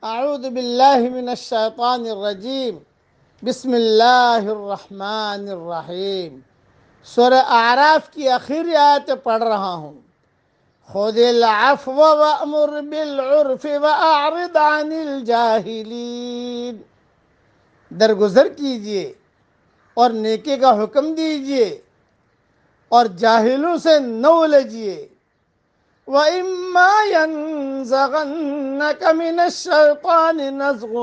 اعوذ باللہ من الشیطان الرجیم بسم اللہ الرحمن الرحیم۔ سورہ اعراف کی آخری آیت پڑھ رہا ہوں۔ خذ العفو وأمر بالعرف وأعرض عن الجاہلین، درگزر کیجئے اور نیکی کا حکم دیجئے اور جاہلوں سے نہ الجھیے۔ وَإِمَّا يَنزَغَنَّكَ مِنَ الشَّيْطَانِ نَزْغٌ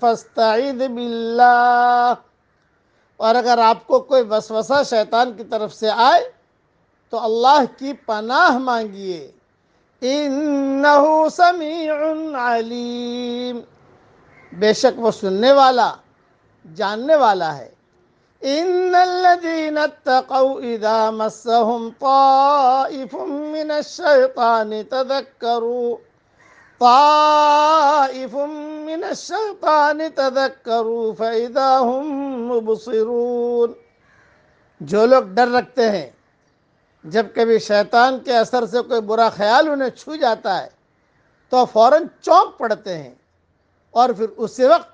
فَاسْتَعِذْ بِاللَّهِ، اور اگر آپ کو کوئی وسوسہ شیطان کی طرف سے آئے تو اللہ کی پناہ مانگیے۔ إِنَّهُ سَمِيعٌ عَلِيمٌ، بے شک وہ سننے والا جاننے والا ہے۔ إِنَّ الَّذِينَ اتَّقَوْا إِذَا مَسَّهُمْ طَائِفٌ مِّنَ الشَّيْطَانِ تَذَكَّرُوا فَإِذَا هُمْ مُبْصِرُونَ، جو لوگ ڈر رکھتے ہیں جب کبھی شیطان کے اثر سے کوئی برا خیال انہیں چھو جاتا ہے تو فوراً چونک پڑتے ہیں اور پھر اسی وقت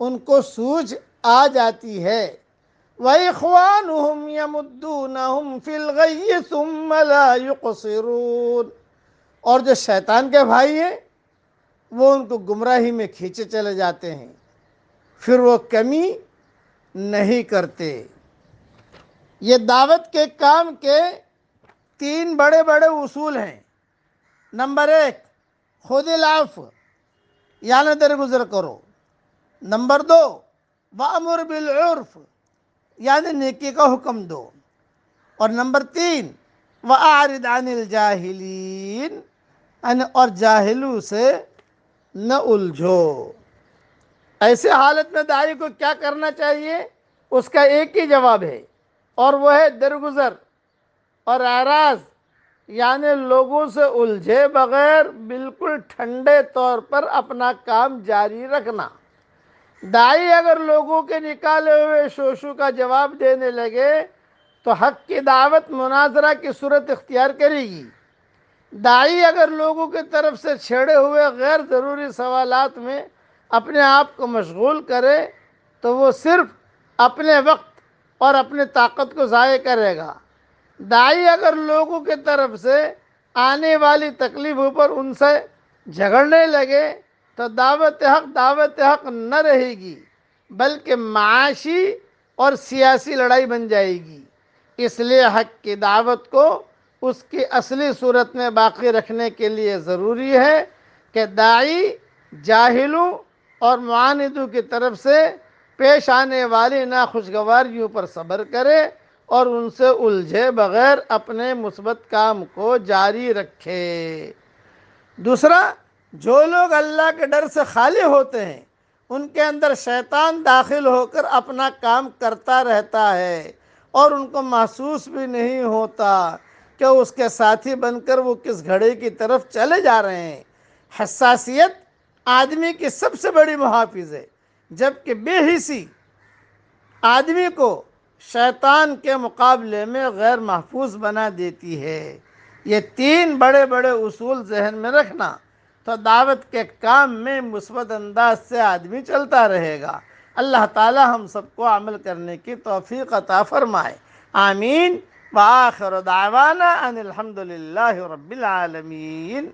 ان کو سوجھ آ جاتی ہے۔ وَإِخْوَانُهُمْ يَمُدُّونَهُمْ فِي الْغَيِّ ثُمَّ لَا يُقْصِرُونَ، اور جو شیطان کے بھائی ہیں وہ ان کو گمراہی میں کھینچے چلے جاتے ہیں، پھر وہ کمی نہیں کرتے۔ یہ دعوت کے کام کے تین بڑے بڑے اصول ہیں۔ نمبر ایک، خذ العفو، یعنی درگزر کرو۔ نمبر دو، وَأْمُرْ بِالْعُرْفِ، یعنی نیکی کا حکم دو۔ اور نمبر تین، وَأَعْرِضْ عَنِ الْجَاهِلِينَ، اور جاہلوں سے نہ الجھو۔ ایسے حالت میں داعی کو کیا کرنا چاہیے؟ اس کا ایک ہی جواب ہے، اور وہ ہے درگزر اور اعراض، یعنی لوگوں سے الجھے بغیر بالکل ٹھنڈے طور پر اپنا کام جاری رکھنا۔ داعی اگر لوگوں کے نکالے ہوئے شوشو کا جواب دینے لگے تو حق کی دعوت مناظرہ کی صورت اختیار کرے گی۔ داعی اگر لوگوں کی طرف سے چھیڑے ہوئے غیر ضروری سوالات میں اپنے آپ کو مشغول کرے تو وہ صرف اپنے وقت اور اپنی طاقت کو ضائع کرے گا۔ داعی اگر لوگوں کی طرف سے آنے والی تکلیفوں پر ان سے جھگڑنے لگے تو دعوت حق نہ رہے گی، بلکہ معاشی اور سیاسی لڑائی بن جائے گی۔ اس لیے حق کی دعوت کو اس کی اصلی صورت میں باقی رکھنے کے لیے ضروری ہے کہ داعی جاہلوں اور معاندوں کی طرف سے پیش آنے والی ناخوشگواریوں پر صبر کرے اور ان سے الجھے بغیر اپنے مثبت کام کو جاری رکھے۔ دوسرا، جو لوگ اللہ کے ڈر سے خالی ہوتے ہیں ان کے اندر شیطان داخل ہو کر اپنا کام کرتا رہتا ہے اور ان کو محسوس بھی نہیں ہوتا کہ اس کے ساتھی بن کر وہ کس گھڑی کی طرف چلے جا رہے ہیں۔ حساسیت آدمی کی سب سے بڑی محافظ ہے، جبکہ بے حسی آدمی کو شیطان کے مقابلے میں غیر محفوظ بنا دیتی ہے۔ یہ تین بڑے بڑے اصول ذہن میں رکھنا تو دعوت کے کام میں مثبت انداز سے آدمی چلتا رہے گا۔ اللہ تعالی ہم سب کو عمل کرنے کی توفیق عطا فرمائے، آمین۔ وآخر دعوانا ان الحمد للہ رب العالمین۔